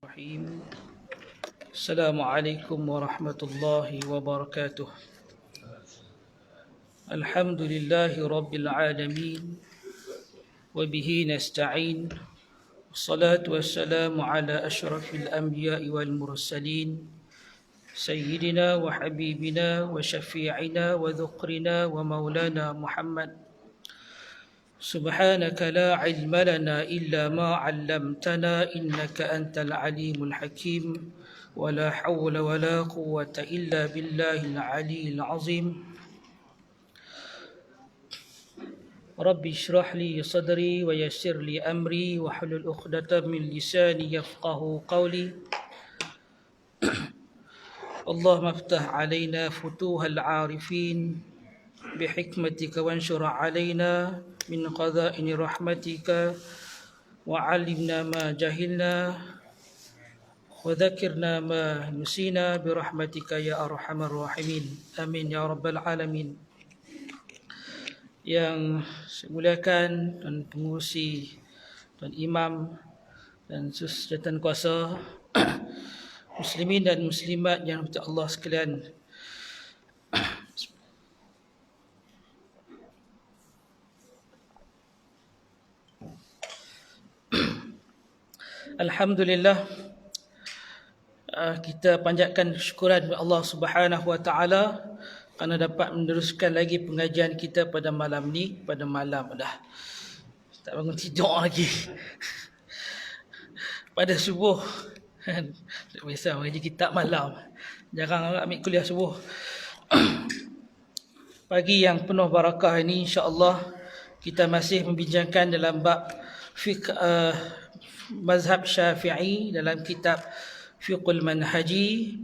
Bismillahirrahmanirrahim. Assalamualaikum warahmatullahi wabarakatuh. Alhamdulillahi rabbil alamin. Wabihi nasta'in. Wassalatu wassalamu ala ashrafil anbiya'i wal mursalin. Sayyidina wa habibina wa syafi'ina wa dhukrina wa maulana Muhammad. سبحانك لا علم لنا إلا ما علمتنا إنك أنت العليم الحكيم ولا حول ولا قوة إلا بالله العلي العظيم رب اشرح لي صدري ويسر لي أمري واحلل عقدة من لساني يفقه قولي اللهم افتح علينا فتوح العارفين بحكمتك وانشر علينا من خزائن رحمتك وعلمنا ما جهلنا وذكرنا ما نسينا برحمتك يا أرحم الراحمين آمين يا رب العالمين. Yang saya muliakan Tuan Pengurusi, Tuan Imam dan Jawatan Kuasa, Muslimin dan Muslimat yang dirahmati Allah sekalian. Alhamdulillah, kita panjatkan syukuran kepada Allah Subhanahu Wa Taala kerana dapat meneruskan lagi pengajian kita pada malam ni. Pada malam dah tak bangun tidur lagi. Pada subuh kan, biasa mengaji kitab malam, jarang ambil kuliah subuh. Pagi yang penuh barakah ini, insya-Allah kita masih membincangkan dalam bab fiqh mazhab Syafi'i dalam kitab Fiqhul Manhaji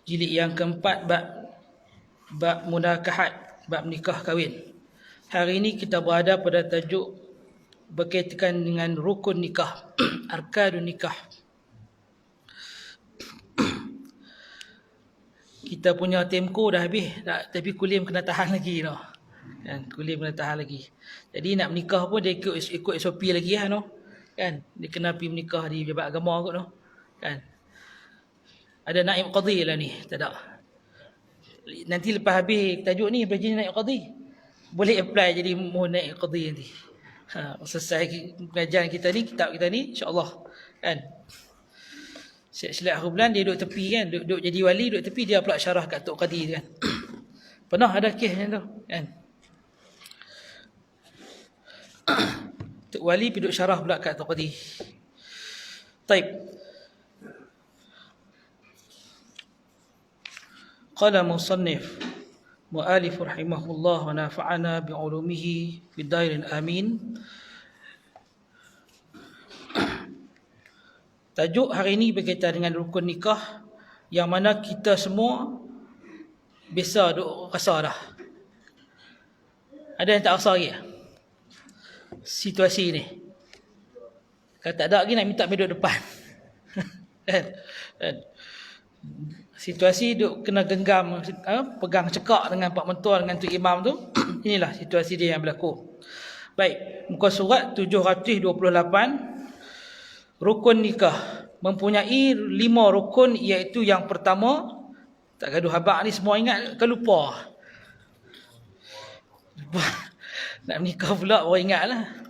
jilid yang keempat, bab munakahat, bab nikah kahwin. Hari ini kita berada pada tajuk berkaitan dengan rukun nikah, arkanun nikah. Kita punya temko dah habis, tapi kulim kena tahan lagi noh. Kan, kulim kena tahan lagi. Jadi nak menikah pun dia ikut SOP lagi noh. Kan, dia kena pergi menikah di Pejabat Agama kot noh. Kan. Ada naib qadhi lah ni, tak ada. Nanti lepas habis tajuk ni boleh jadi naib qadhi. Boleh apply jadi naib qadhi nanti. Selesai pengajian kita ni, kitab kita ni, insya-Allah. Kan. Silap akhir bulan dia duduk tepi kan, duduk jadi wali, duduk tepi dia pula syarah kat Tok Qadi kan. Pernah ada kes macam tu kan. Tok wali pergi duduk syarah pula kat Tok Qadi. Taib. Qala musannif mu'alif rahimahullah wa nafa'ana bi'ulumihi fid dairin amin. Tajuk hari ini berkaitan dengan rukun nikah yang mana kita semua biasa duk rasa dah. Ada yang tak rasa lagi? Situasi ni. Kalau tak ada lagi nak minta duduk depan. Situasi duk kena genggam, pegang cekak dengan Pak Mentua dengan Tok Imam tu. Inilah situasi dia yang berlaku. Baik, muka surat 728. Rukun nikah mempunyai 5 rukun, iaitu yang pertama, tak gaduh habaq ni semua ingat ke lupa? Nak menikah pula orang ingatlah.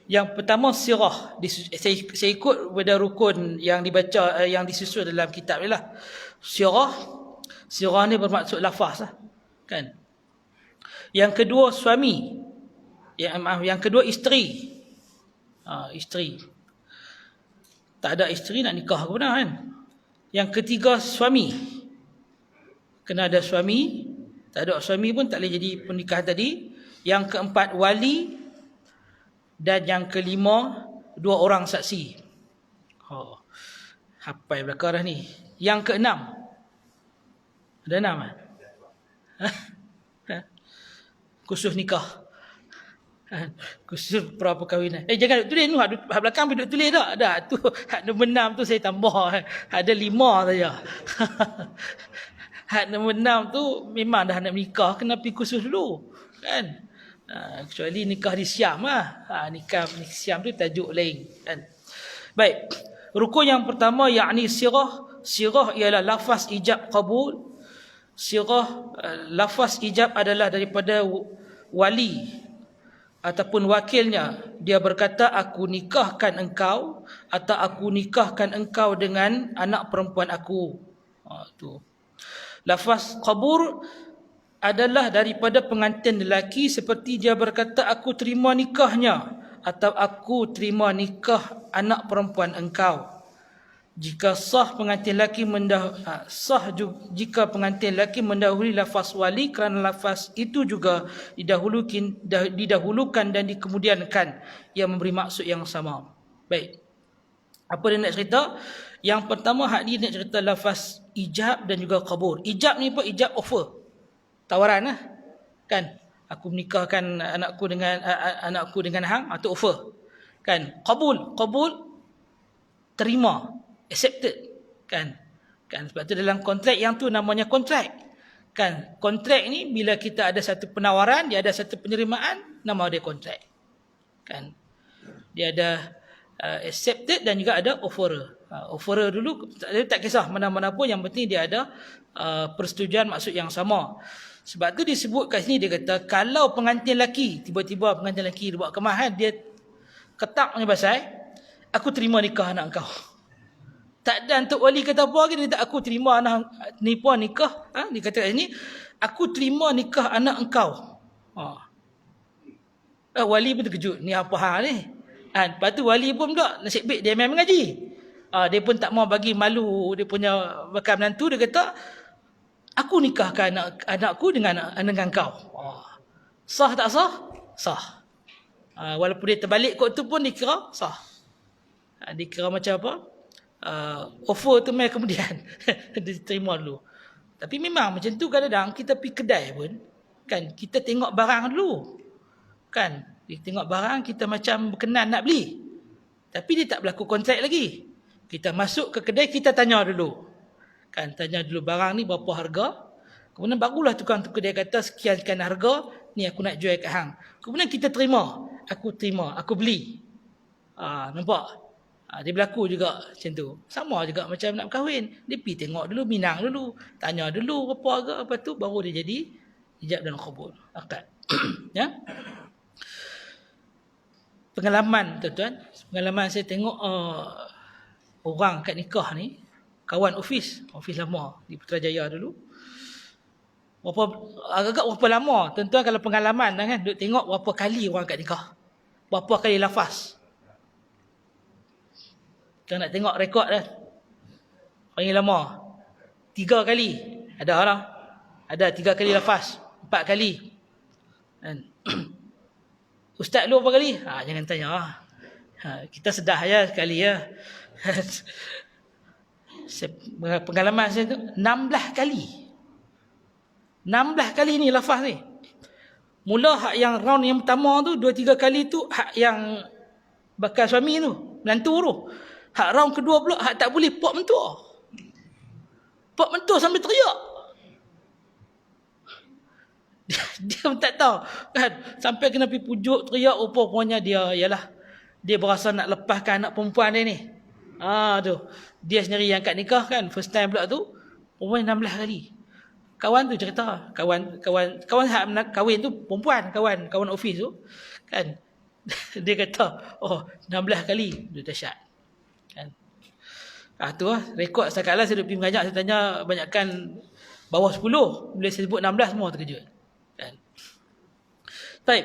Yang pertama sirah. Saya ikut pada rukun yang dibaca, yang disusun dalam kitab ni lah. Sirah ni bermaksud lafaz lah. Kan? Yang kedua suami. Yang kedua isteri. Isteri. Tak ada isteri nak nikah ke benar kan? Yang ketiga suami. Kena ada suami. Tak ada suami pun tak boleh jadi pernikahan tadi. Yang keempat wali. Dan yang kelima 2 orang saksi. Hafal belakang dah ni. Yang keenam. Ada 6 kan? Khusus nikah. Khusus pra-perkahwinan. Jangan duduk tulis tu. Hak belakang pergi duduk tulis tak? Ada. Tu, hak nombor 6 tu saya tambah. Ada 5 saja. Hak nombor 6 tu memang dah nak menikah. Kena pergi khusus dulu. Kan? Kecuali nikah di Siam lah. Nikah di Siam tu tajuk lain. Kan? Baik. Rukun yang pertama yakni sirah. Sirah ialah lafaz ijab qabul. Sirah, lafaz ijab adalah daripada wali ataupun wakilnya. Dia berkata, aku nikahkan engkau, atau aku nikahkan engkau dengan anak perempuan aku. Tu. Lafaz qabul adalah daripada pengantin lelaki, seperti dia berkata, aku terima nikahnya, atau aku terima nikah anak perempuan engkau. Jika sah pengantin lelaki jika pengantin lelaki mendahului lafaz wali, kerana lafaz itu juga didahulukan dan dikemudiankan, yang memberi maksud yang sama. Baik. Apa dia nak cerita? Yang pertama, hak ni nak cerita lafaz ijab dan juga qabul. Ijab ni apa? Ijab offer. Tawaran lah. Kan? Aku menikahkan anakku dengan hang, atau offer. Kan? Qabul terima, accepted. Kan? Sebab tu dalam kontrak yang tu namanya kontrak. Kan? Kontrak ni bila kita ada satu penawaran, dia ada satu penerimaan, nama dia kontrak. Kan? Dia ada accepted dan juga ada offerer. Offerer dulu tak kisah mana-mana pun, yang penting dia ada persetujuan maksud yang sama. Sebab tu disebut kat sini, dia kata kalau pengantin lelaki, tiba-tiba pengantin lelaki dia buat kemahan, dia ketak punya pasal, aku terima nikah anak kau. Tak ada untuk wali kata apa lagi, dia kata aku terima anak puan nikah. Dia kata kat sini, aku terima nikah anak engkau. Wali pun terkejut, ni apa hal ni? Lepas tu wali pun tak nasib baik dia main mengaji. Dia pun tak mau bagi malu dia punya bakal menantu, dia kata aku nikahkan anakku dengan kau. Sah tak sah? Sah. Walaupun dia terbalik kot tu pun dikira sah. Dikira macam apa? Offer tu main kemudian diterima dulu. Tapi memang macam tu kadang-kadang kita pergi kedai pun, kan, kita tengok barang dulu. Kan? Kita tengok barang, kita macam berkenan nak beli. Tapi dia tak berlaku kontrak lagi. Kita masuk ke kedai, kita tanya dulu. Kan, tanya dulu barang ni berapa harga. Kemudian barulah tukang tu kedai kata sekian-sekian harga, ni aku nak jual kat hang. Kemudian kita terima. Aku terima, aku beli. Nampak? Dia berlaku juga macam tu. Sama juga macam nak berkahwin. Dia pergi tengok dulu, minang dulu, tanya dulu berapa harga, lepas tu baru dia jadi ijab dan qabul. Akad. Ya? Pengalaman, tuan-tuan. Pengalaman saya tengok orang kat nikah ni, kawan ofis lama di Putrajaya dulu. Agak-agak berapa lama, tuan-tuan, kalau pengalaman kan, duk tengok berapa kali orang kat nikah. Berapa kali lafaz. Kita nak tengok rekod dah. Paling lama 3 kali. Ada lah. Ada 3 kali lafaz. 4 kali. Dan Ustaz lu berapa kali? Jangan tanya lah. Kita sedah je sekali ya. Pengalaman saya tu 16 kali. 16 kali ni lafaz ni. Mula hak yang round yang pertama tu 2-3 kali tu hak yang bakal suami tu, menantu tu. Hak round kedua pula hak tak boleh pak mentua. Pak mentua sambil teriak. Dia pun tak tahu kan, sampai kena pergi pujuk teriak, rupanya dia berasa nak lepaskan anak perempuan dia ni. Tu dia sendiri yang kat nikah kan, first time pula tu, perempuan 16 kali. Kawan tu cerita, kawan hak nak kahwin tu perempuan, kawan office tu kan. Dia kata 16 kali. Dia dahsyat kan. Tu lah rekod setakat lah saya duduk pergi mengajak, saya tanya banyakkan bawah 10, bila saya sebut 16 semua terkejut kan. Baik.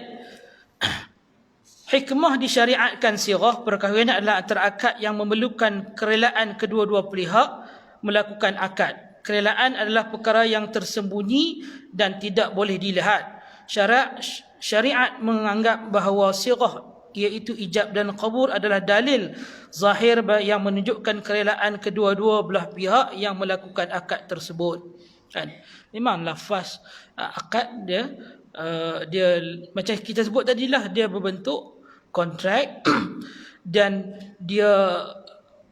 Hikmah disyariatkan sirah perkahwinan adalah antara akad yang memerlukan kerelaan kedua-dua pihak melakukan akad. Kerelaan adalah perkara yang tersembunyi dan tidak boleh dilihat. Syariat menganggap bahawa sirah iaitu ijab dan qabul adalah dalil zahir yang menunjukkan kerelaan kedua-dua belah pihak yang melakukan akad tersebut. Kan? Memang lafaz akad dia macam kita sebut tadilah, dia berbentuk kontrak dan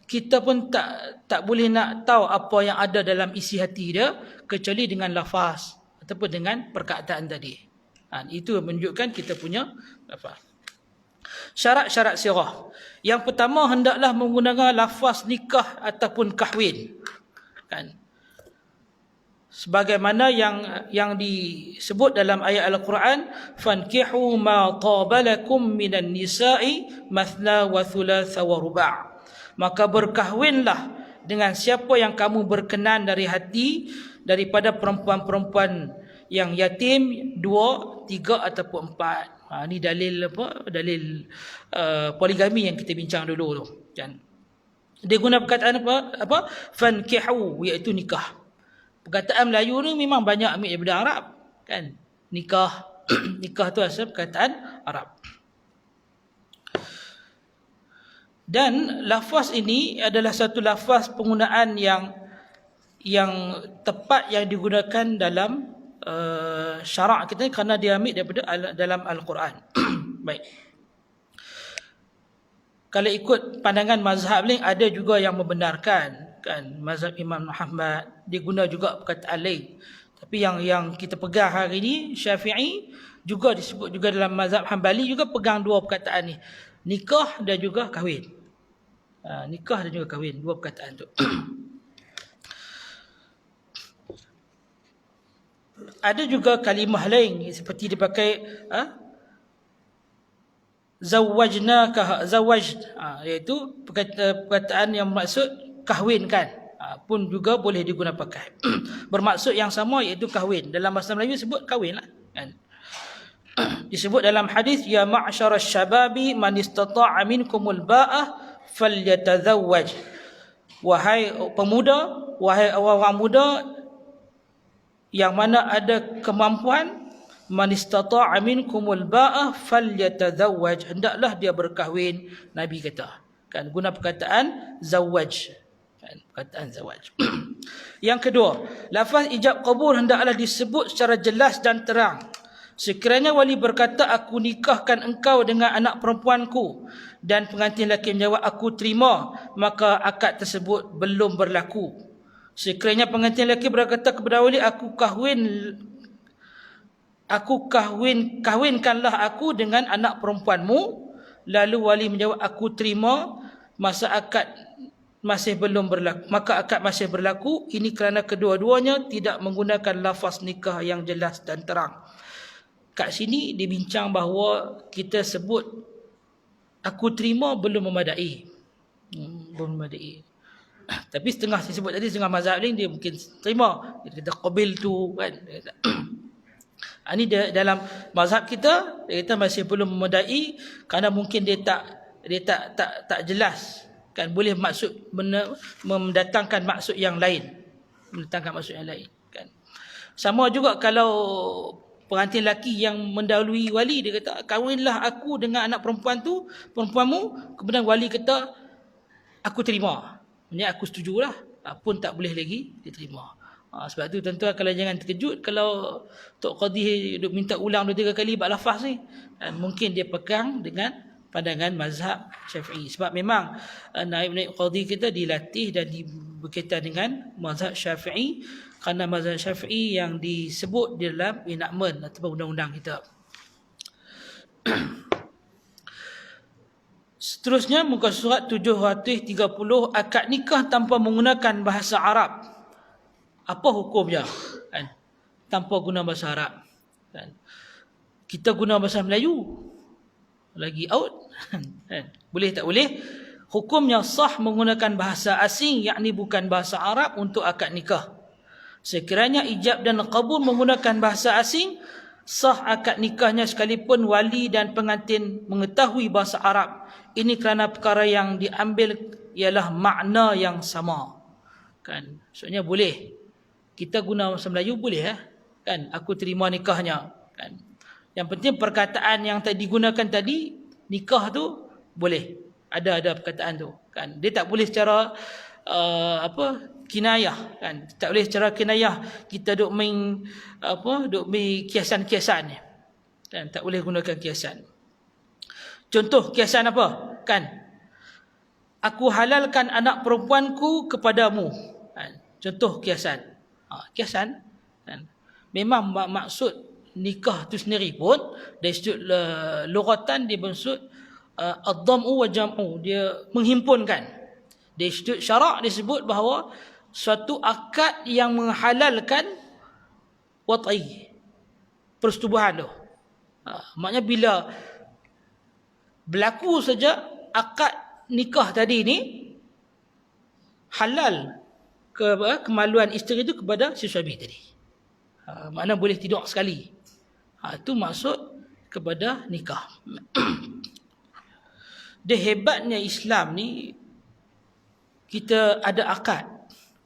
kita pun tak boleh nak tahu apa yang ada dalam isi hati dia kecuali dengan lafaz ataupun dengan perkataan tadi. Itu menunjukkan kita punya lafaz. Syarat-syarat sirah. Yang pertama, hendaklah menggunakan lafaz nikah ataupun kahwin. Kan? Sebagaimana yang disebut dalam ayat Al-Quran, fankihu ma tabalakum minan nisa'i mathna wa thulatha wa ruba'. Maka berkahwinlah dengan siapa yang kamu berkenan dari hati daripada perempuan-perempuan yang yatim, 2, 3 ataupun 4. Ini dalil apa? Dalil poligami yang kita bincang dulu tu. Kan? Dia guna perkataan apa? Fankihu, iaitu nikah. Perkataan Melayu ni memang banyak ambil daripada Arab, kan? Nikah, nikah tu asal perkataan Arab. Dan lafaz ini adalah satu lafaz penggunaan yang tepat yang digunakan dalam syarak kita kerana dia ambil daripada dalam Al-Quran. Baik. Kalau ikut pandangan mazhab lain, ada juga yang membenarkan, kan, mazhab Imam Muhammad dia guna juga perkataan lain. Tapi yang kita pegang hari ini, Syafi'i juga disebut juga dalam mazhab Hambali juga pegang dua perkataan ni, nikah dan juga kahwin. Nikah dan juga kahwin, dua perkataan tu. Ada juga kalimah lain seperti dipakai zawajnaka, iaitu perkataan yang bermaksud kahwinkan, pun juga boleh digunakan pakai. Bermaksud yang sama, iaitu kahwin. Dalam bahasa Melayu sebut kahwin lah, kan? Disebut dalam hadis, ya ma'syarasy syababi man istata'a minkumul ba'ah falyatazawwaj. Wahai pemuda, wahai orang muda yang mana ada kemampuan, man istata'a minkumul ba'ah falyatazawwaj, hendaklah dia berkahwin. Nabi kata, kan, guna perkataan zawaj, kan, perkataan zawaj. Yang kedua, lafaz ijab qabul hendaklah disebut secara jelas dan terang. Sekiranya wali berkata, aku nikahkan engkau dengan anak perempuanku, dan pengantin lelaki menjawab, aku terima, maka akad tersebut belum berlaku. Sekiranya pengantin lelaki berkata kepada wali, kahwinkanlah aku dengan anak perempuanmu, lalu wali menjawab, aku terima, masa akad masih belum berlaku, maka akad masih berlaku. Ini kerana kedua-duanya tidak menggunakan lafaz nikah yang jelas dan terang. Kat sini dibincang bahawa kita sebut aku terima belum memadai. Belum memadai. Tapi setengah saya sebut tadi, setengah mazhab lain dia mungkin terima. Dia kata qabil tu, kan. Ini dalam mazhab kita, dia kata masih belum memadai kerana mungkin dia tak jelas, kan. Boleh maksud mendatangkan maksud yang lain, kan. Sama juga kalau pengantin lelaki yang mendahului wali, dia kata kahwinlah aku dengan anak perempuanmu, kemudian wali kata aku terima, maksudnya aku setujulah, pun tak boleh lagi diterima. Sebab tu tuan-tuan kalau jangan terkejut kalau Tok Qadhi duk minta ulang 2-3 kali bab lafaz ni, dan mungkin dia pegang dengan pandangan mazhab Syafi'i. Sebab memang naib-naib Qadhi kita dilatih dan berkaitan dengan mazhab Syafi'i, kerana mazhab Syafi'i yang disebut di dalam enakmen ataupun undang-undang kita. Seterusnya muka surat 730, akad nikah tanpa menggunakan bahasa Arab. Apa hukumnya? Kan? Tanpa guna bahasa Arab. Kan? Kita guna bahasa Melayu, lagi out. Kan? Boleh tak boleh? Hukumnya sah menggunakan bahasa asing, yakni bukan bahasa Arab, untuk akad nikah. Sekiranya ijab dan qabul menggunakan bahasa asing, sah akad nikahnya sekalipun wali dan pengantin mengetahui bahasa Arab. Ini kerana perkara yang diambil ialah makna yang sama. Kan? Maksudnya boleh. Kita guna bahasa Melayu boleh, kan? Aku terima nikahnya, kan? Yang penting perkataan yang tadi digunakan tadi, nikah tu boleh. Ada perkataan tu, kan? Dia tak boleh secara kinayah, kan? Tak boleh secara kinayah kita duk main kiasan-kiasan ni, kan? Tak boleh gunakan kiasan. Contoh kiasan apa? Kan? Aku halalkan anak perempuanku kepadamu. Kan? Contoh kiasan. Kiasan, kan? Memang maksud nikah tu sendiri pun dari sudut lugatan dia bermaksud ad-dham'u wa jam'u, dia menghimpunkan. Di syarak disebut bahawa suatu akad yang menghalalkan wat'i, persetubuhan tu. Maknanya bila berlaku saja akad nikah tadi ni, halal kemaluan isteri itu kepada si suami tadi. Makna boleh tidur sekali. Itu maksud kepada nikah. Dia hebatnya Islam ni, kita ada akad.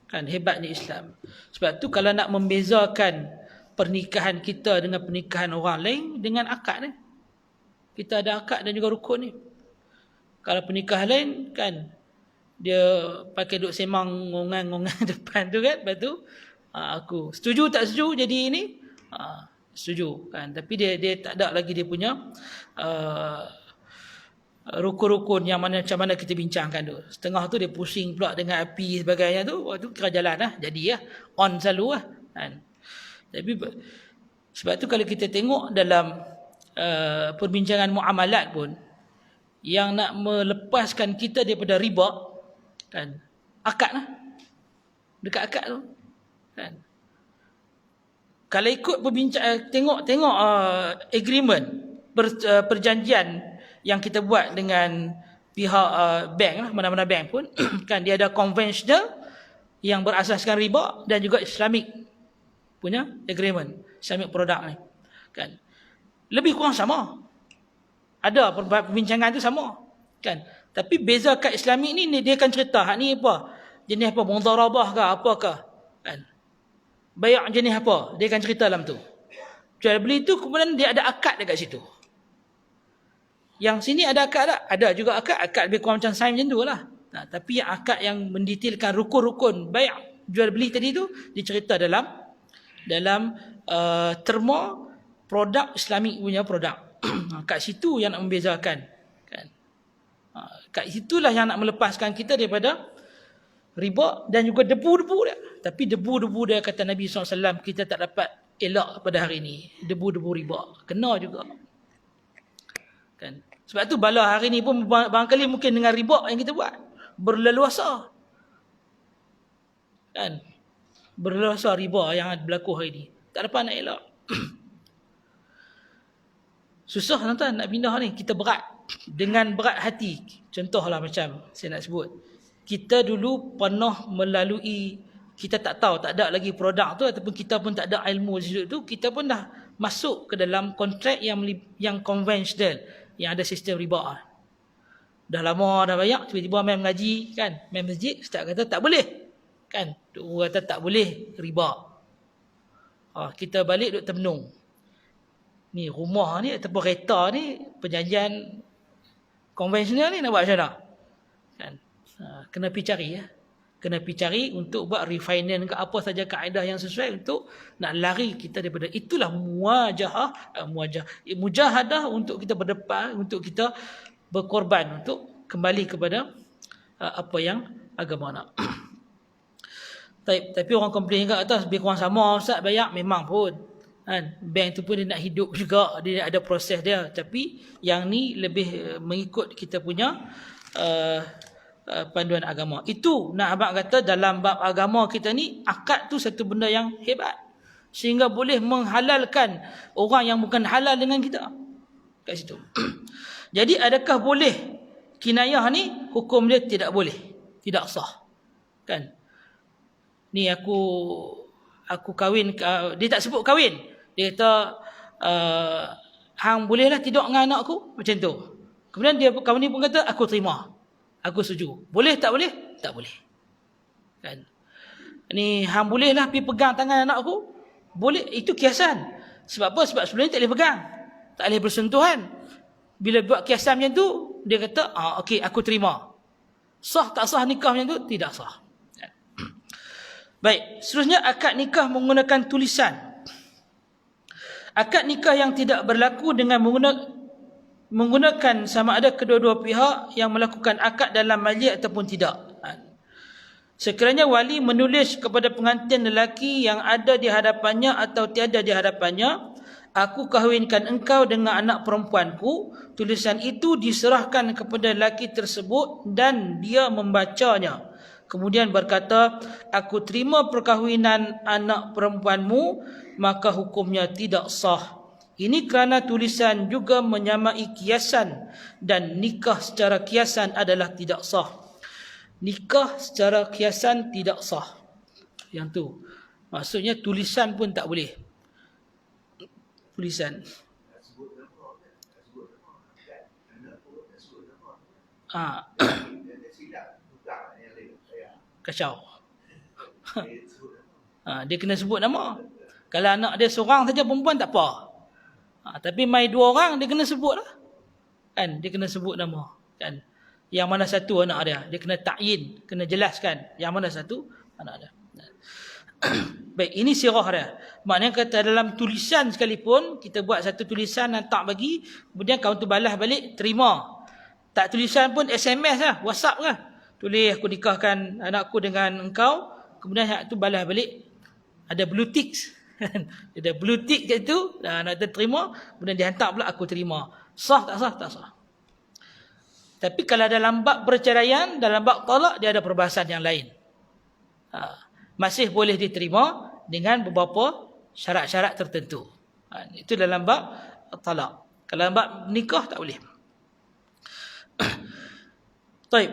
Kan, hebatnya Islam. Sebab tu kalau nak membezakan pernikahan kita dengan pernikahan orang lain, dengan akad ni. Kita ada akad dan juga rukun ni. Kalau pernikahan lain kan, dia pakai duk semang ngongang-ngongang depan tu kan, lepas tu aku setuju tak setuju jadi ini, setuju kan, tapi dia tak ada lagi dia punya rukun-rukun yang mana macam mana kita bincangkan tu. Setengah tu dia pusing pula dengan api sebagainya tu, waktu kira jalan lah, jadi ya on selalu lah kan. Tapi sebab tu kalau kita tengok dalam perbincangan muamalat pun, yang nak melepaskan kita daripada riba kan, akad lah, dekat akad tu kan. Kalau ikut tengok agreement, perjanjian yang kita buat dengan pihak bank lah, mana-mana bank pun kan, dia ada konvensional yang berasaskan riba dan juga Islamic punya agreement, Islamic product ni kan, lebih kurang sama. Ada perbincangan tu sama kan. Tapi beza kad Islamic ni dia akan cerita hak ni apa, jenis apa, mudharabah ke apakah kan, bayar jenis apa, dia akan cerita dalam tu. Jual beli tu kemudian dia ada akad dekat situ. Yang sini ada akad tak? Ada juga akad lebih kurang macam sign macam tu lah. Tapi yang akad yang mendetailkan rukun-rukun bayar jual beli tadi tu dicerita dalam terma produk Islamic punya produk. Kat situ yang nak membezakan kan. Kat situlah yang nak melepaskan kita daripada riba dan juga debu-debu dia. Tapi debu-debu dia, kata Nabi SAW, kita tak dapat elak pada hari ini. Debu-debu riba kena juga kan. Sebab tu bala hari ni pun barangkali mungkin dengan riba yang kita buat berleluasa kan, berleluasa riba yang berlaku hari ni, tak dapat nak elak. Susah tuan-tuan nak pindah ni, kita berat, dengan berat hati. Contohlah macam saya nak sebut, kita dulu pernah melalui, kita tak tahu, tak ada lagi produk tu, ataupun kita pun tak ada ilmu di situ tu, kita pun dah masuk ke dalam kontrak yang konvensional, yang ada sistem riba. Dah lama dah banyak, tiba-tiba main mengaji kan, main masjid, ustaz kata tak boleh kan, orang kata tak boleh riba. Kita balik duk termenung, ni rumah ni ataupun kereta ni perjanjian konvensional ni nak buat macam mana kan. Kena pergi cari ya, kena pergi cari untuk buat refinance ke apa saja kaedah yang sesuai untuk nak lari kita daripada itulah mujahadah untuk kita berdepan, untuk kita berkorban untuk kembali kepada apa yang agama nak. Tapi orang komplain kat atas lebih kurang sama ustaz bayar, memang pun kan, bank tu pun dia nak hidup juga, dia ada proses dia, tapi yang ni lebih mengikut kita punya panduan agama. Itu nak abang kata dalam bab agama kita ni, akad tu satu benda yang hebat sehingga boleh menghalalkan orang yang bukan halal dengan kita kat situ. Jadi adakah boleh kinayah ni? Hukum dia tidak boleh, tidak sah kan. Ni aku kahwin, dia tak sebut kahwin, dia kata hang bolehlah tidur dengan anak aku macam tu. Kemudian dia kawan ni pun kata aku terima, aku setuju. Boleh tak boleh? Tak boleh kan. Ni hang bolehlah pergi pegang tangan anak aku, boleh. Itu kiasan. Sebab apa? Sebab sebelum ni tak boleh pegang, tak boleh bersentuhan. Bila buat kiasan macam tu, dia kata okey aku terima. Sah tak sah nikah macam tu? Tidak sah. Baik, seterusnya akad nikah menggunakan tulisan. Akad nikah yang tidak berlaku dengan menggunakan sama ada kedua-dua pihak yang melakukan akad dalam majlis ataupun tidak. Sekiranya wali menulis kepada pengantin lelaki yang ada di hadapannya atau tiada di hadapannya, aku kahwinkan engkau dengan anak perempuanku. Tulisan itu diserahkan kepada lelaki tersebut dan dia membacanya. Kemudian berkata, aku terima perkahwinan anak perempuanmu, maka hukumnya tidak sah. Ini kerana tulisan juga menyamai kiasan dan nikah secara kiasan adalah tidak sah. Nikah secara kiasan tidak sah. Yang tu. Maksudnya tulisan pun tak boleh. Tulisan. Kacau. Dia kena sebut nama. Kalau anak dia seorang saja perempuan tak apa. Tapi mai 2 orang dia kena sebut lah. Kan? Dia kena sebut nama. Kan? Yang mana satu anak dia. Dia kena ta'yin. Kena jelaskan. Yang mana satu anak dia. Baik, ini sirah dia. Maknanya kata dalam tulisan sekalipun, kita buat satu tulisan dan tak bagi, kemudian kawan tu balas balik, terima. Tak tulisan pun SMS lah, WhatsApp lah. Tulis aku nikahkan anakku dengan engkau, kemudian hak tu balas balik. Ada blue ticks. Ada blue tick kat tu, nak terima, kemudian dihantar pula aku terima. Sah tak sah? Tak sah. Tapi kalau dalam bab perceraian, dalam bab talak, dia ada perbahasan yang lain. Masih boleh diterima dengan beberapa syarat-syarat tertentu. Itu dalam bab talak. Kalau dalam bab nikah tak boleh. Baik.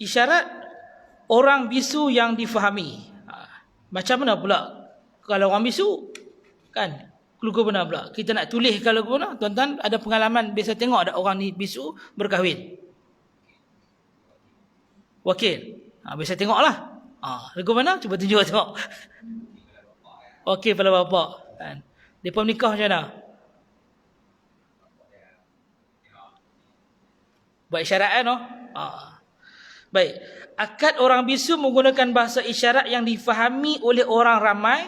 Isyarat orang bisu yang difahami. Macam mana pula kalau orang bisu? Kan? Keluarga benar pula. Kita nak tulis kalau benar. Tuan-tuan ada pengalaman biasa tengok ada orang ni bisu berkahwin. Wakil. Biasa tengoklah. Keluarga mana? Cuba tunjuk tengok. Wakil kepala bapak. Kan? Mereka menikah macam mana? Buat isyarat kan? Baik. Akad orang bisu menggunakan bahasa isyarat yang difahami oleh orang ramai,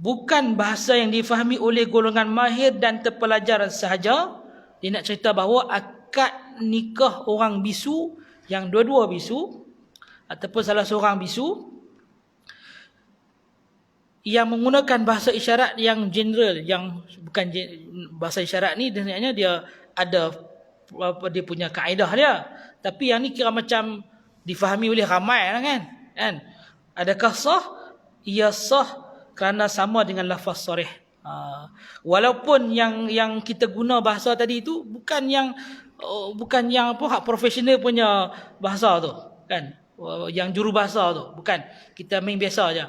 bukan bahasa yang difahami oleh golongan mahir dan terpelajar sahaja. Dia nak cerita bahawa akad nikah orang bisu, yang dua-dua bisu, ataupun salah seorang bisu, yang menggunakan bahasa isyarat yang general, yang bukan bahasa isyarat ni, sebenarnya dia ada dia punya kaedah dia. Tapi yang ni kira macam difahami oleh ramai lah kan? Adakah sah? Ia sah kerana sama dengan lafaz sarih. Walaupun yang kita guna bahasa tadi itu bukan yang apa hak profesional punya bahasa tu, kan? Yang jurubahasa tu, bukan. Kita main biasa aja.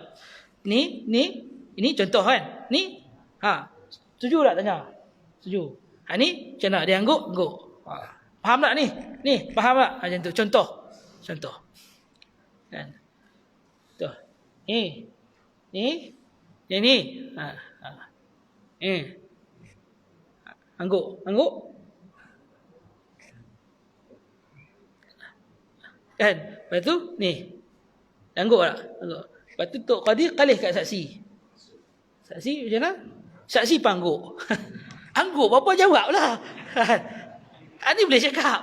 Ini contoh kan? Ni setuju tak tanya? Setuju. Ni macam mana dia angguk? Faham tak ni? Ni faham tak? Macam tu contoh. Kan? Tuh. Ni yang ni. Angguk. Kan? Lepas tu ni. Angguk tak? Angguk. Lepas tu Tok Qadir kalih kat saksi. Saksi macam mana? Saksi pangguk. Angguk bapa jawablah. Ni boleh cakap.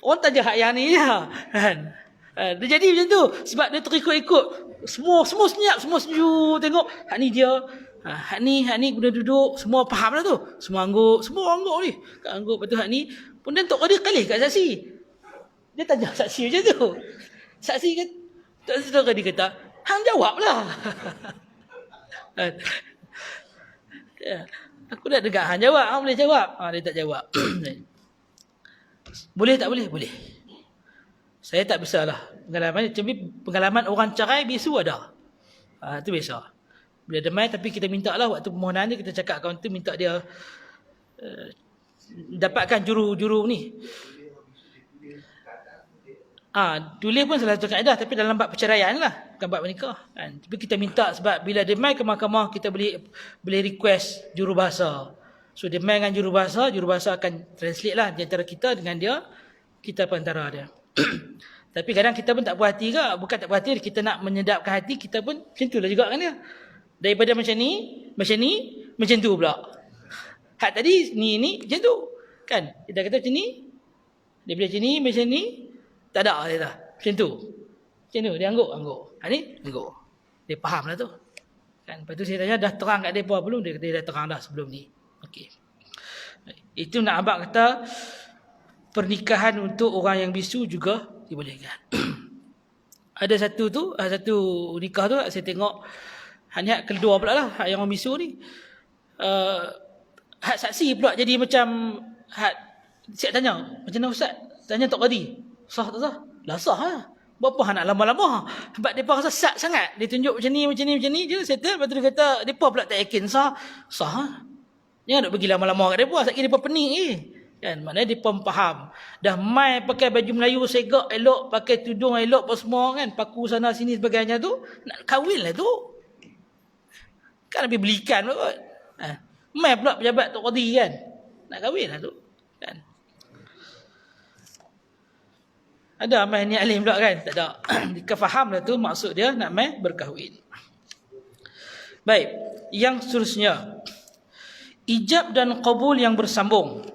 Orang tanya hak yang ni je. Dia jadi macam tu. Sebab dia terikut-ikut. Semua senyap, semua setuju. Tengok, hak ni dia. Hak ni guna duduk. Semua faham lah tu. Semua angguk ni. Kat angguk, lepas tu hak ni. Kemudian Tok Qadir kalih kat saksi. Dia tanya saksi macam tu. Saksi kata, Tok Qadir kata, hang jawablah. Aku dah dengar hang jawab. Hang boleh jawab. Dia tak jawab. Boleh tak boleh? Boleh. Saya tak biasalah. Pengalaman orang cerai bisu ada. Itu biasa. Bila demai tapi kita minta lah waktu permohonan dia, kita cakap kawan tu minta dia dapatkan juru ni. Tulis pun salah satu kaedah, tapi dalam bab perceraian lah, bukan bab menikah. Kan? Tapi kita minta sebab bila demai ke mahkamah kita boleh request jurubahasa. So demai dengan jurubahasa akan translate lah di antara kita dengan dia, kita perantara dia. Tapi kadang kita pun tak puas hati ke, bukan tak puas hati, kita nak menyedapkan hati, kita pun macam tu lah juga kan dia. Daripada macam ni, macam tu pula. Hak tadi ni macam tu. Kan? Kita kata macam ni, Dia bila macam ni, tak ada dia dah. Macam tu. Macam tu, dia angguk. Ni, angguk. Dia faham lah tu. Kan? Lepas tu saya tanya, dah terang kat mereka belum? Dia kata, dah terang dah sebelum ni. Okey. Itu nak abang kata, pernikahan untuk orang yang bisu juga dibolehkan. Ada satu nikah tu, saya tengok, hanya kedua pula lah, yang orang bisu ni. Had saksi pula jadi macam, saya tanya, macam mana Ustaz? Tanya Tok Qadi, sah tak sah? Lah sah lah. Berapa nak lama-lama? Sebab mereka rasa sat sangat. Dia tunjuk macam ni je, settle. Lepas tu dia kata, mereka pula tak yakin sah. Sah lah. Jangan nak pergi lama-lama kat mereka. Sakit mereka pening kan? Maknanya mereka faham. Dah mai pakai baju Melayu segak elok, pakai tudung elok apa semua kan. Paku sana sini sebagainya tu. Nak kahwin lah tu. Kan lebih belikan pula kot. Mai pula pejabat Tok Qadi kan. Nak kahwin lah tu. Kan? Ada mai ni alim pula kan? Tak ada. Dia faham lah tu maksud dia nak mai berkahwin. Baik. Yang seterusnya. Ijab dan qabul yang bersambung.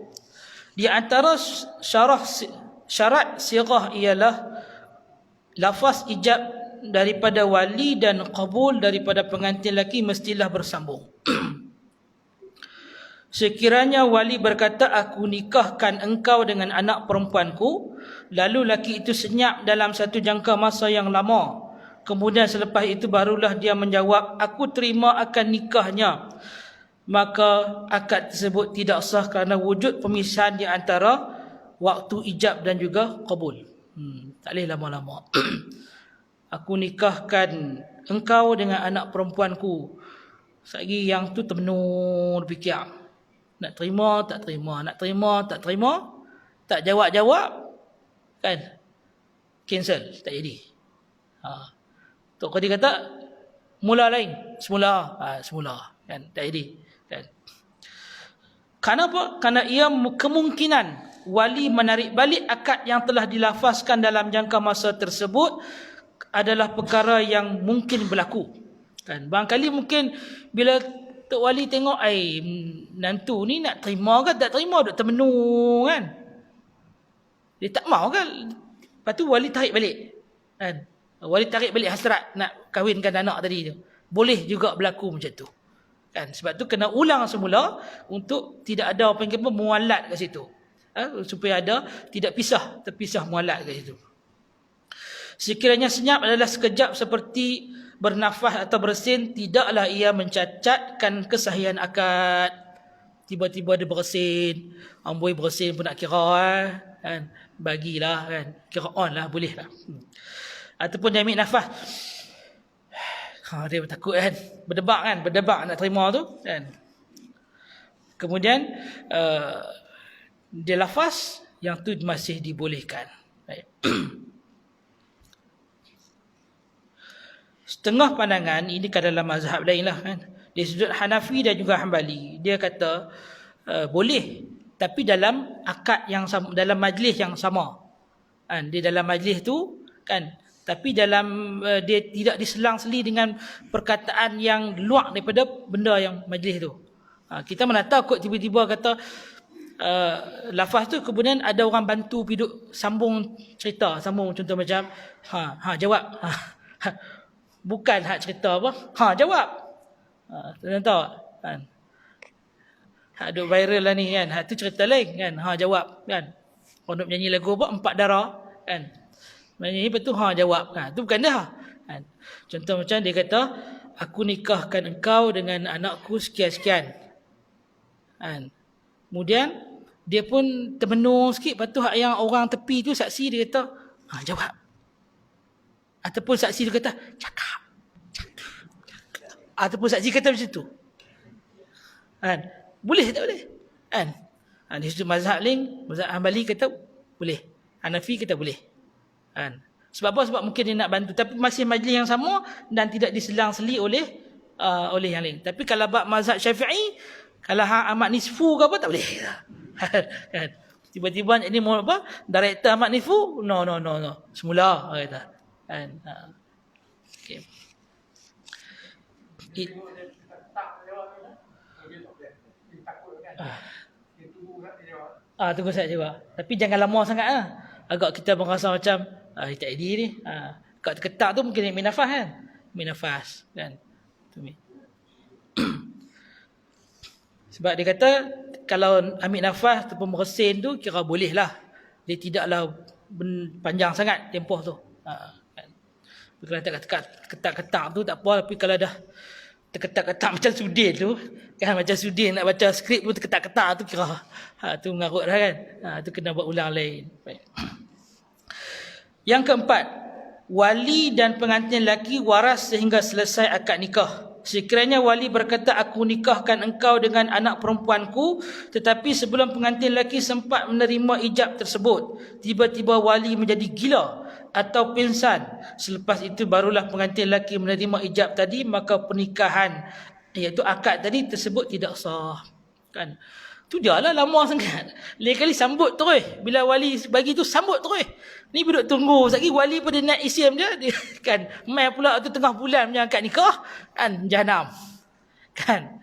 Di antara syarat sirah ialah lafaz ijab daripada wali dan qabul daripada pengantin lelaki mestilah bersambung. Sekiranya wali berkata, aku nikahkan engkau dengan anak perempuanku, lalu lelaki itu senyap dalam satu jangka masa yang lama, kemudian selepas itu barulah dia menjawab, aku terima akan nikahnya, maka akad tersebut tidak sah kerana wujud pemisahan di antara waktu ijab dan juga qabul. Tak boleh lama-lama. Aku nikahkan engkau dengan anak perempuanku. Sekali yang tu termenung fikir. Nak terima, tak terima. Nak terima, tak terima. Tak jawab-jawab. Kan? Cancel. Tak jadi. Tok Qadi kata, mula lain. Semula. Semula. Kan? Tak jadi. Kan? Kenapa? Kerana ia kemungkinan wali menarik balik akad yang telah dilafazkan dalam jangka masa tersebut adalah perkara yang mungkin berlaku. Kan? Barangkali mungkin bila Tok Wali tengok, nantu ni nak terima ke tak terima, duk termenung kan. Dia tak mau kan. Lepas tu wali tarik balik. Kan? Wali tarik balik hasrat nak kahwinkan anak tadi tu. Boleh juga berlaku macam tu. Kan? Sebab tu kena ulang semula untuk tidak ada apa yang mualat kat situ. Supaya ada tidak terpisah mualat kat situ. Sekiranya senyap adalah sekejap seperti bernafas atau bersin, tidaklah ia mencacatkan kesahihan akad. Tiba-tiba dia bersin, amboi bersin pun nak kira kan, bagilah kan, kira on lah, boleh lah. Ataupun dia ambil nafas, dia takut kan, berdebak nak terima tu kan. Kemudian dia lafaz, yang tu masih dibolehkan. Baik. Setengah pandangan, ini kan dalam mazhab lain lah kan. Di sudut Hanafi dan juga Hanbali, dia kata boleh, tapi dalam akad yang sama, dalam majlis yang sama. Kan? Dia dalam majlis tu kan, tapi dalam dia tidak diselang-seli dengan perkataan yang luar daripada benda yang majlis tu. Kita mana tahu kot tiba-tiba kata lafaz tu, kemudian ada orang bantu piduk sambung cerita, sambung contoh macam jawab. Bukan hak cerita apa. Jawab. Tuan tahu kan. Hak duk viral lah ni kan. Hak tu cerita lain kan. Jawab kan. Orang duk menyanyi lagu apa? 4 darah kan. Menyanyi lepas tu jawab. Tu bukan dah. Kan. Contoh macam dia kata, aku nikahkan engkau dengan anakku sekian-sekian. Kan. Kemudian dia pun termenung sikit. Lepas tu hak yang orang tepi tu saksi dia kata, jawab. Ataupun saksi dia kata, cakap. Ataupun saksi kata macam tu. Kan? Boleh tak boleh? Kan? Di situ mazhab lain, mazhab Hanbali kata boleh. Hanafi kata boleh. Kan? Sebab apa? Sebab mungkin dia nak bantu. Tapi masih majlis yang sama dan tidak diselang-seli oleh yang lain. Tapi kalau bab mazhab Syafi'i, kalau amat nisfu ke apa, tak boleh. Kan? Tiba-tiba ini mau apa? Director amat nisfu? No. Semula kata. Kan? Okay. Tunggu saya jawab. Tapi jangan lama sangat lah. Agak kita merasa macam tak ada ni. Kat ketak tu mungkin ambil nafas kan. Ambil nafas kan. Sebab dia kata kalau ambil nafas ataupun bersin tu kira boleh lah. Dia tidaklah panjang sangat tempoh tu. Kan. Kalau ketak-ketak tu tak apa, tapi kalau dah terketak-ketak macam Sudin tu kan, macam Sudin nak baca skrip pun terketak-ketak tu kira tu mengarut dah kan. Tu kena buat ulang lain. Baik. Yang keempat, wali dan pengantin lelaki waras sehingga selesai akad nikah. Sekiranya wali berkata, aku nikahkan engkau dengan anak perempuanku, tetapi sebelum pengantin lelaki sempat menerima ijab tersebut, tiba-tiba wali menjadi gila atau pingsan. Selepas itu barulah pengantin lelaki menerima ijab tadi, maka pernikahan iaitu akad tadi tersebut tidak sah. Kan? Tu dia lah lama sangat. Lain kali sambut terus. Bila wali bagi tu sambut terus. Ni duduk tunggu. Sekali wali pun dia naik isim dia kan. Mai pula tu tengah bulan punya akad nikah. Kan jahanam. Kan.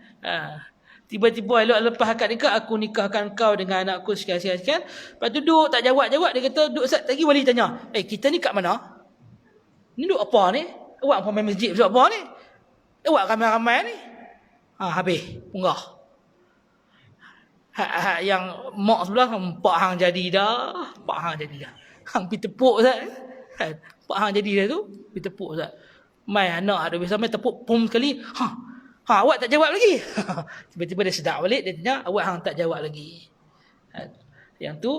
Tiba-tiba elok lepas akad nikah, aku nikahkan kau dengan anakku sekian-sekian. Lepas tu duduk tak jawab-jawab. Dia kata duduk sat lagi wali tanya. Kita ni kat mana? Ni duduk apa ni? Awak pun main masjid duduk apa ni? Awak ramai-ramai ni? Habis. Punggah. Yang mak sebelah pak hang jadi dah. Pak hang jadi dah. Hang pergi tepuk Ustaz. Pak hang jadi dah tu, pergi tepuk Ustaz. Mai anak ada biasa mai tepuk pum sekali. Awak tak jawab lagi. Tiba-tiba dia sedar balik, dia tanya, awak hang tak jawab lagi. Yang tu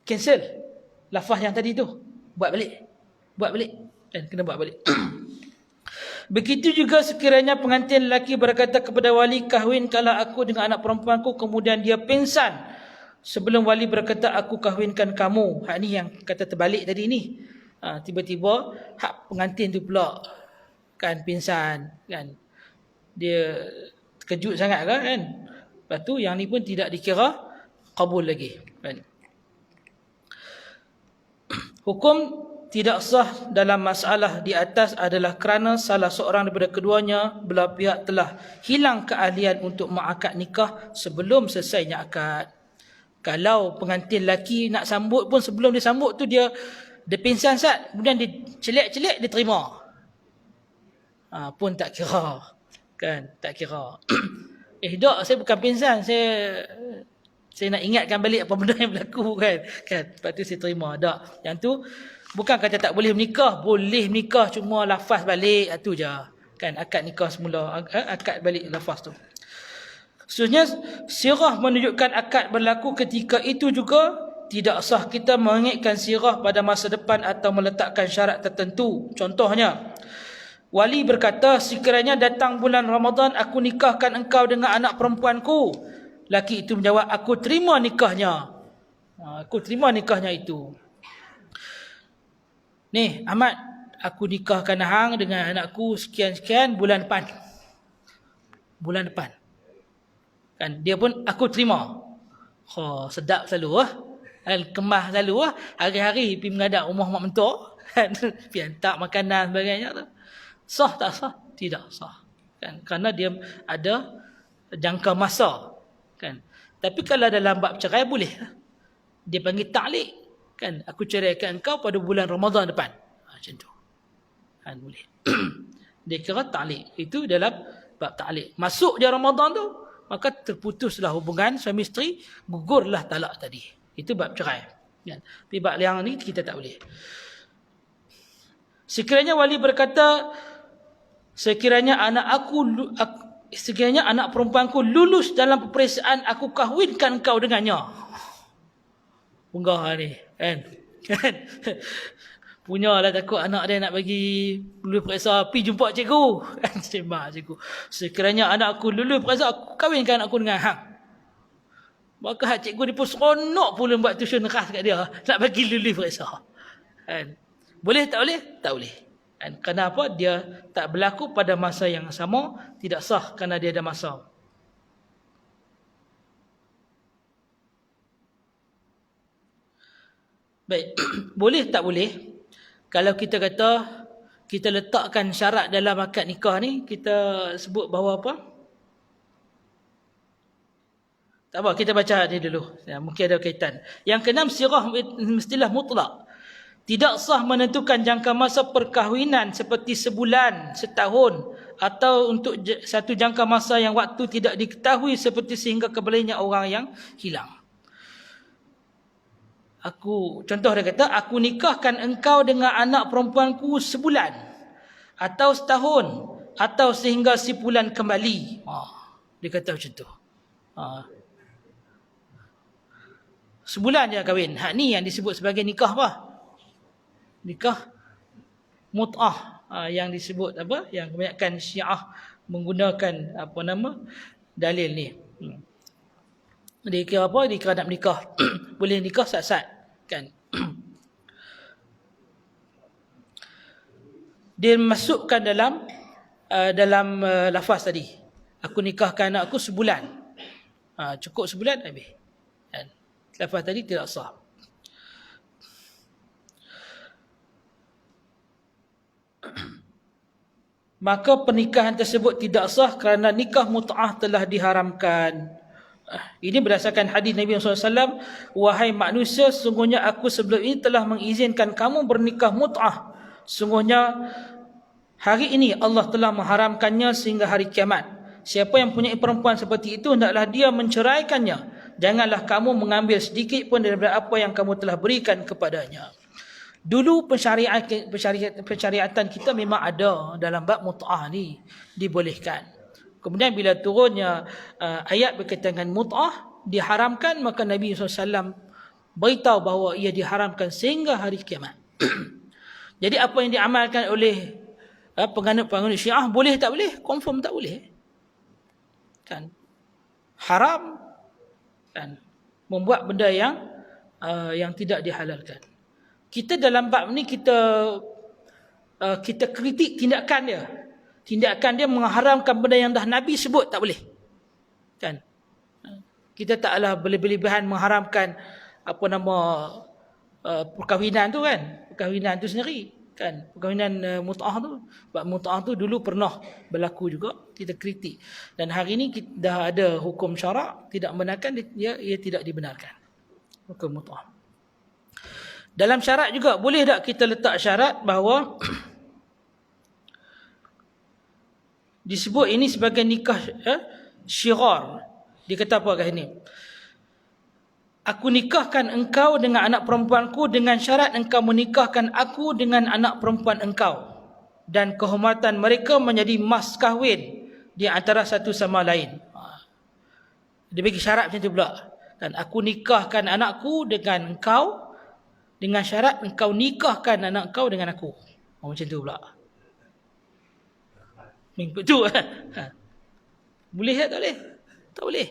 cancel lafaz yang tadi tu. Buat balik. Dan kena buat balik. Begitu juga sekiranya pengantin lelaki berkata kepada wali, kahwinkanlah aku dengan anak perempuanku, kemudian dia pingsan sebelum wali berkata, aku kahwinkan kamu. Hak ni yang kata terbalik tadi ni. Tiba-tiba hak pengantin tu pula kan pingsan kan. Dia terkejut sangat kan. Lepas tu yang ni pun tidak dikira kabul lagi kan. Hukum tidak sah dalam masalah di atas adalah kerana salah seorang daripada keduanya belah pihak telah hilang keahlian untuk mengakad nikah sebelum selesainya akad. Kalau pengantin lelaki nak sambut pun, sebelum dia sambut tu dia pingsan sat, kemudian dia celak-celak dia terima. Pun tak kira. Kan, tak kira. Tak, saya bukan pingsan, saya nak ingatkan balik apa benda yang berlaku kan. Lepas tu saya terima. Tak. Yang tu bukan kata tak boleh menikah, boleh menikah, cuma lafaz balik itu je. Kan akad nikah semula, akad balik lafaz tu. Seterusnya, sirah menunjukkan akad berlaku ketika itu juga tidak sah kita mengingatkan sirah pada masa depan atau meletakkan syarat tertentu. Contohnya, wali berkata, sekiranya datang bulan Ramadan, aku nikahkan engkau dengan anak perempuanku. Laki itu menjawab, aku terima nikahnya. Aku terima nikahnya itu. Ni Ahmad, aku nikahkan hang dengan anakku sekian-sekian bulan depan. Bulan depan. Kan dia pun aku terima. Sedap selalu kemah selalu hari-hari pergi mengadap rumah mak mentua kan, pergi hantar makanan sebagainya tu. Sah tak sah? Tidak sah. Kan kerana dia ada jangka masa kan. Tapi kalau dalam bab cerai boleh. Dia panggil ta'liq. Kan, aku ceraikan engkau pada bulan Ramadan depan. Macam tu. Kan, boleh. Dia kira ta'liq. Itu dalam bab ta'liq. Masuk je Ramadan tu, maka terputuslah hubungan suami isteri, gugurlah talak tadi. Itu bab cerai. Kan. Tapi bab yang ni kita tak boleh. Sekiranya wali berkata, sekiranya anak perempuanku lulus dalam peperiksaan, aku kahwinkan engkau dengannya. Punggah ni kan. Punyalah takut anak dia nak bagi lulus periksa, pergi jumpa cikgu kan, sembah cikgu, sekiranya anakku lulus periksa, aku kahwinkan anakku dengan hang. Maka cikgu ni pun seronok pula buat tuition khas kat dia nak bagi lulus periksa kan. Boleh tak boleh? Tak boleh kan. Kenapa? Dia tak berlaku pada masa yang sama, tidak sah kerana dia ada masa. Baik, boleh tak boleh? Kalau kita kata, kita letakkan syarat dalam akad nikah ni, kita sebut bahawa apa? Tak apa, kita baca ni dulu. Ya, mungkin ada kaitan. Yang keenam, sirah mestilah mutlak. Tidak sah menentukan jangka masa perkahwinan seperti sebulan, setahun, atau untuk satu jangka masa yang waktu tidak diketahui seperti sehingga kembalinya orang yang hilang. Contoh dia kata, aku nikahkan engkau dengan anak perempuanku sebulan, atau setahun, atau sehingga si bulan kembali. Dia kata macam tu. Sebulan dia kahwin. Ni yang disebut sebagai nikah apa? Nikah mut'ah. Yang disebut apa? Yang kebanyakan Syiah menggunakan dalil ni. Dia kira apa? Dia kira nak menikah. Boleh nikah sat-sat, kan? Dia masukkan dalam lafaz tadi. Aku nikahkan anak aku sebulan. Cukup sebulan habis. Kan? Lafaz tadi tidak sah. Maka pernikahan tersebut tidak sah kerana nikah mut'ah telah diharamkan. Ini berdasarkan hadis Nabi SAW. Wahai manusia, sungguhnya aku sebelum ini telah mengizinkan kamu bernikah mut'ah. Sungguhnya hari ini Allah telah mengharamkannya sehingga hari kiamat. Siapa yang punya perempuan seperti itu, hendaklah dia menceraikannya. Janganlah kamu mengambil sedikit pun daripada apa yang kamu telah berikan kepadanya. Dulu pensyariatan kita memang ada dalam bab mut'ah ni, dibolehkan. Kemudian bila turunnya ayat berkaitan dengan mut'ah diharamkan, maka Nabi SAW beritahu bahawa ia diharamkan sehingga hari kiamat. Jadi apa yang diamalkan oleh penganut-penganut Syiah, boleh tak boleh? Confirm tak boleh. Kan? Haram, kan? Membuat benda yang tidak dihalalkan. Kita dalam bab ni kita kritik tindakan dia. Tindakan dia mengharamkan benda yang dah Nabi sebut tak boleh. Kan? Kita taklah berlebihan mengharamkan perkahwinan tu, kan? Perkahwinan tu sendiri, kan? Perkahwinan mut'ah tu. Sebab mut'ah tu dulu pernah berlaku juga, kita kritik. Dan hari ni kita dah ada hukum syarak tidak membenarkan, ia tidak dibenarkan. Hukum mut'ah. Dalam syarat juga, boleh tak kita letak syarat bahawa disebut ini sebagai nikah syirar. Dia kata apa kat sini? Aku nikahkan engkau dengan anak perempuanku dengan syarat engkau menikahkan aku dengan anak perempuan engkau, dan kehormatan mereka menjadi mas kahwin di antara satu sama lain. Dia bagi syarat macam tu pula. Dan aku nikahkan anakku dengan engkau dengan syarat engkau nikahkan anak kau dengan aku. Macam tu pula. Betul. Boleh tak boleh? Tak boleh.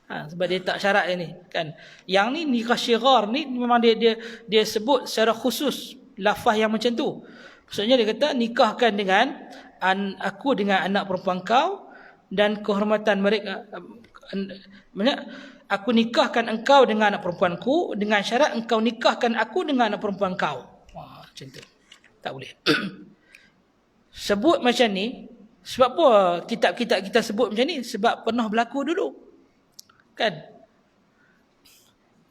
Sebab dia tak syarat ni, kan. Yang ni nikah syirar ni memang dia sebut secara khusus lafaz yang macam tu. Maksudnya dia kata nikahkan dengan aku dengan anak perempuan kau, dan kehormatan mereka. Aku nikahkan engkau dengan anak perempuanku dengan syarat engkau nikahkan aku dengan anak perempuan kau. Macam tu. Tak boleh. Sebut macam ni, sebab apa kitab-kitab kita sebut macam ni? Sebab pernah berlaku dulu. Kan?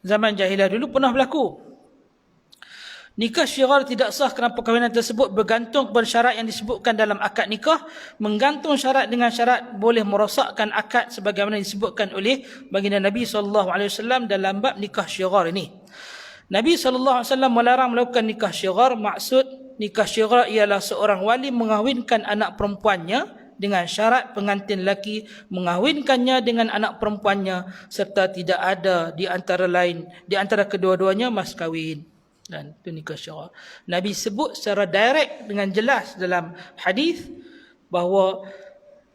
Zaman jahilah dulu pernah berlaku. Nikah syirar tidak sah kerana perkahwinan tersebut bergantung kepada syarat yang disebutkan dalam akad nikah. Menggantung syarat dengan syarat boleh merosakkan akad sebagaimana disebutkan oleh baginda Nabi SAW dalam bab nikah syirar ini. Nabi SAW melarang melakukan nikah syirar. Maksud nikah syirar ialah seorang wali mengahwinkan anak perempuannya dengan syarat pengantin lelaki mengahwinkannya dengan anak perempuannya serta tidak ada di antara kedua-duanya mas kahwin. Dan itu nikah syirar. Nabi sebut secara direct dengan jelas dalam hadis bahawa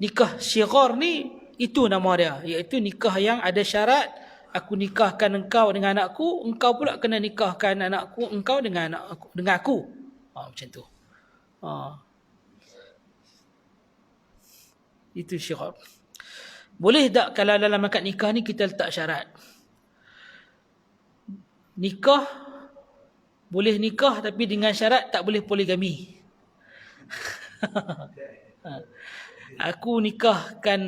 nikah syirar ni itu nama dia, iaitu nikah yang ada syarat. Aku nikahkan engkau dengan anakku, engkau pula kena nikahkan engkau dengan aku. Macam tu. Itu syirar. Boleh tak kalau dalam akad nikah ni kita letak syarat? Nikah boleh nikah tapi dengan syarat tak boleh poligami. Aku nikahkan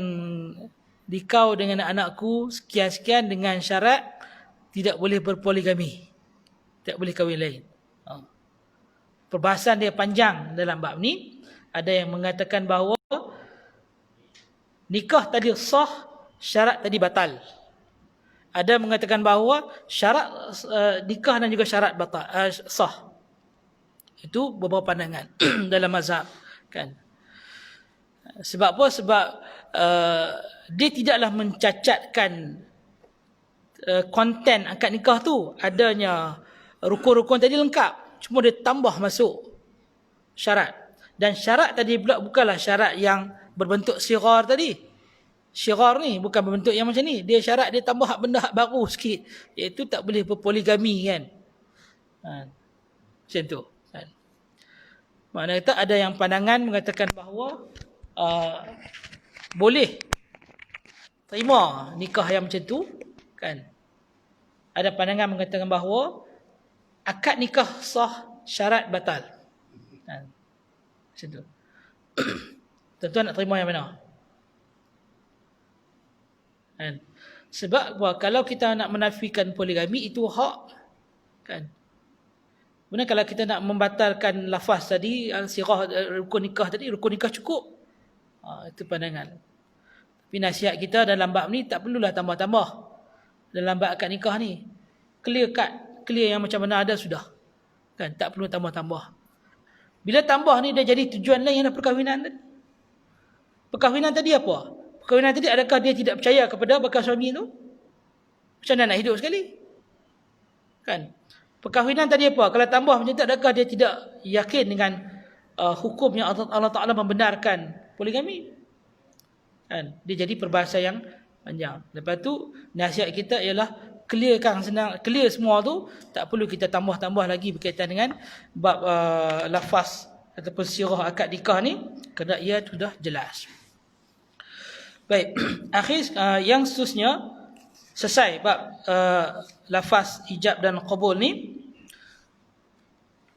dikau dengan anakku sekian-sekian dengan syarat tidak boleh berpoligami, tak boleh kahwin lain. Perbahasan dia panjang dalam bab ni. Ada yang mengatakan bahawa nikah tadi sah, syarat tadi batal. Ada yang mengatakan bahawa syarat nikah dan juga syarat batal sah. Itu beberapa pandangan dalam mazhab, kan. Sebab apa? Sebab dia tidaklah mencacatkan konten akad nikah tu. Adanya rukun-rukun tadi lengkap, cuma dia tambah masuk syarat. Dan syarat tadi pula bukanlah syarat yang berbentuk syirar tadi. Syirar ni bukan berbentuk yang macam ni. Dia syarat dia tambah benda baru sikit, iaitu tak boleh berpoligami, kan. Macam tu, kan. Maknanya kata ada yang pandangan mengatakan bahawa boleh terima nikah yang macam tu, kan. Ada pandangan mengatakan bahawa akad nikah sah, syarat batal, kan. Macam tu. Tuan-tuan nak terima yang mana? Kan? Sebab kalau kita nak menafikan poligami, itu hak, kan. Kemudian kalau kita nak membatalkan lafaz tadi, sirah rukun nikah tadi, rukun nikah cukup. Itu pandangan. Tapi nasihat kita dalam bab ni tak perlulah tambah-tambah. Dalam bab akad nikah ni, clear cut, clear yang macam mana ada sudah, kan. Tak perlu tambah-tambah. Bila tambah ni dia jadi tujuan lain yang perkahwinan tadi. Perkahwinan tadi apa? Perkahwinan tadi adakah dia tidak percaya kepada bakal suami tu? Macam mana nak hidup sekali? Kan? Perkahwinan tadi apa? Kalau tambah macam tu, adakah dia tidak yakin dengan hukum yang Allah Ta'ala membenarkan poligami? Kan? Dia jadi perbahasan yang panjang. Lepas tu nasihat kita ialah clearkan senang, clear semua tu, tak perlu kita tambah-tambah lagi berkaitan dengan bab lafaz ataupun sirah akad nikah ni, kerana ia sudah jelas. Baik, akhir yang seterusnya selesai bab lafaz ijab dan qabul ni,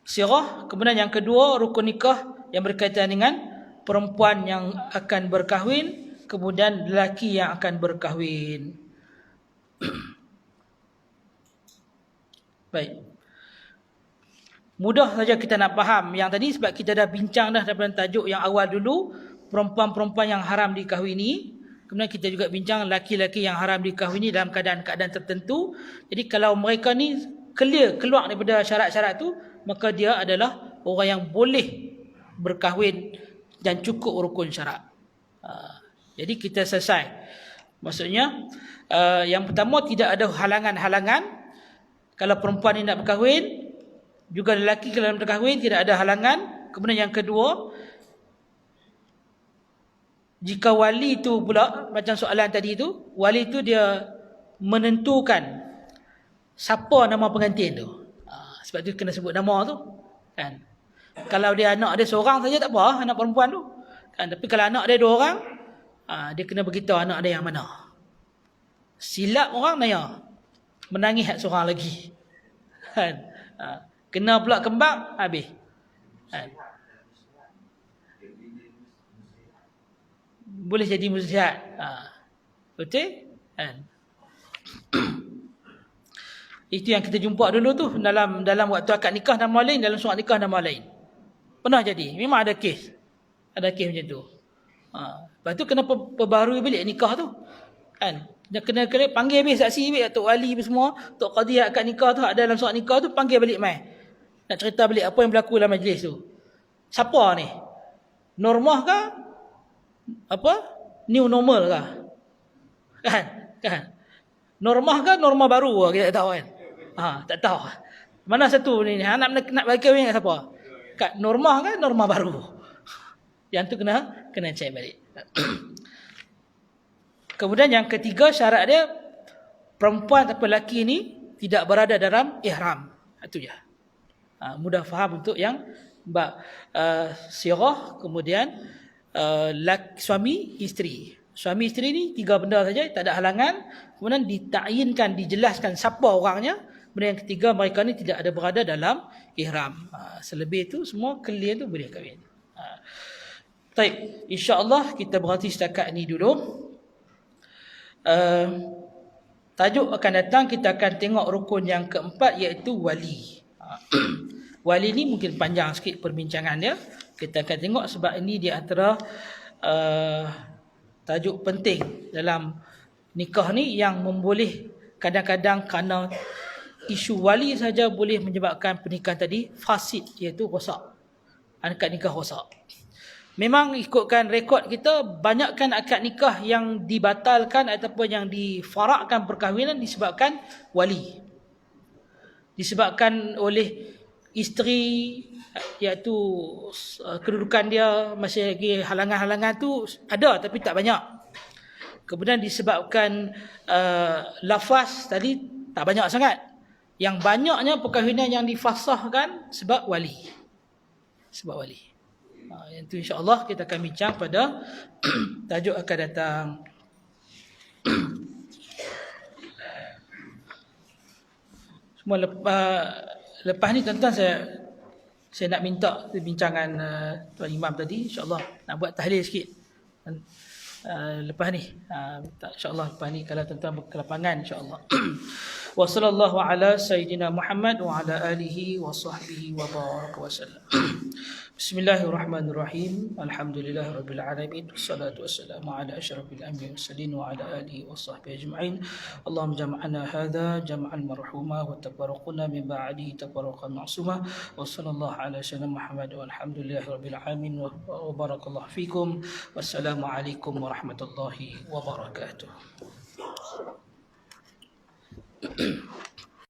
sirah. Kemudian yang kedua, rukun nikah yang berkaitan dengan perempuan yang akan berkahwin, kemudian lelaki yang akan berkahwin. Baik. Mudah saja kita nak faham yang tadi sebab kita dah bincang dah daripada tajuk yang awal dulu, perempuan-perempuan yang haram dikahwini. Kemudian kita juga bincang laki-laki yang haram dikahwini dalam keadaan-keadaan tertentu. Jadi kalau mereka ni keluar daripada syarat-syarat tu, maka dia adalah orang yang boleh berkahwin dan cukup rukun syarat. Jadi kita selesai. Maksudnya yang pertama, tidak ada halangan-halangan. Kalau perempuan ni nak berkahwin, juga lelaki kalau nak berkahwin, tidak ada halangan. Kemudian yang kedua, jika wali tu pula, macam soalan tadi tu, wali tu dia menentukan siapa nama pengantin tu. Sebab tu kena sebut nama tu, kan. Kalau dia anak dia seorang saja tak apa, anak perempuan tu, kan. Tapi kalau anak dia 2 orang, dia kena beritahu anak dia yang mana. Silap orang naya, menangis hak seorang lagi, kan. Kena pula kembang, habis, kan. Boleh jadi muslihat. Betul, kan. Itu yang kita jumpa dulu tu dalam waktu akad nikah nama lain, dalam surat nikah nama lain. Pernah jadi, memang ada kes. Ada kes macam tu. Lepas tu kena perbaharui balik nikah tu, kan. Dia kena panggil habis saksi habis, Tok Wali semua, Tok Qadi akad nikah tu ada dalam surat nikah tu, panggil balik mai. Nak cerita balik apa yang berlaku dalam majlis tu. Siapa ni? Normah ke? Apa? New normal ke? Kan? Normah ke norma baru ke? Kita tak tahu, kan. Tak tahu. Mana satu ni? Nak bagi kahwin dengan siapa? Kat normah ke norma baru? Yang tu kena cek balik. Kemudian yang ketiga, syarat dia perempuan atau lelaki ni tidak berada dalam ihram. Itu je. Mudah faham untuk yang bab sirah, kemudian suami isteri. Suami isteri ni 3 benda saja, tak ada halangan. Kemudian ditakyinkan, dijelaskan siapa orangnya. Kemudian yang ketiga, mereka ni tidak ada berada dalam ihram. Selebih itu semua clear tu boleh kahwin. Baik, insya-Allah kita berhenti setakat ni dulu. Tajuk akan datang kita akan tengok rukun yang keempat, iaitu wali. Wali ni mungkin panjang sikit perbincangan dia. Kita akan tengok sebab ini di antara tajuk penting dalam nikah ni yang memboleh kadang-kadang kerana isu wali saja boleh menyebabkan pernikahan tadi fasid, iaitu rosak. Akad nikah rosak. Memang ikutkan rekod kita, banyakkan akad nikah yang dibatalkan ataupun yang difarakkan perkahwinan disebabkan wali. Disebabkan oleh isteri, iaitu kedudukan dia masih lagi halangan-halangan tu ada tapi tak banyak. Kemudian disebabkan lafaz tadi tak banyak sangat. Yang banyaknya perkahwinan yang difasahkan sebab wali. Sebab wali. Yang itu insya-Allah kita akan bincang pada tajuk akan datang. Semua lepas ni tuan-tuan saya nak minta bincangan Tuan Imam tadi, insya-Allah nak buat tahlil sikit. Lepas ni insya-Allah lepas ni kalau tuan-tuan berkelapangan insya-Allah. Wa sallallahu ala sayyidina Muhammad wa ala alihi wa sahbihi wa baraka wa sallam. Bismillahirrahmanirrahim. Alhamdulillahirabbil alamin. Wassalatu wassalamu ala asyrafil anbiya'i mursalin wa ala alihi wa sahbihi ajma'in. Allahumma jam'ana hadza jam'an marhuma wa tafarraqna min ba'dihi tafarraqan ma'suma. Wa sallallahu ala sayyidina Muhammad walhamdulillahirabbil alamin wa barakallahu fikum. Wassalamu alaikum warahmatullahi wabarakatuh.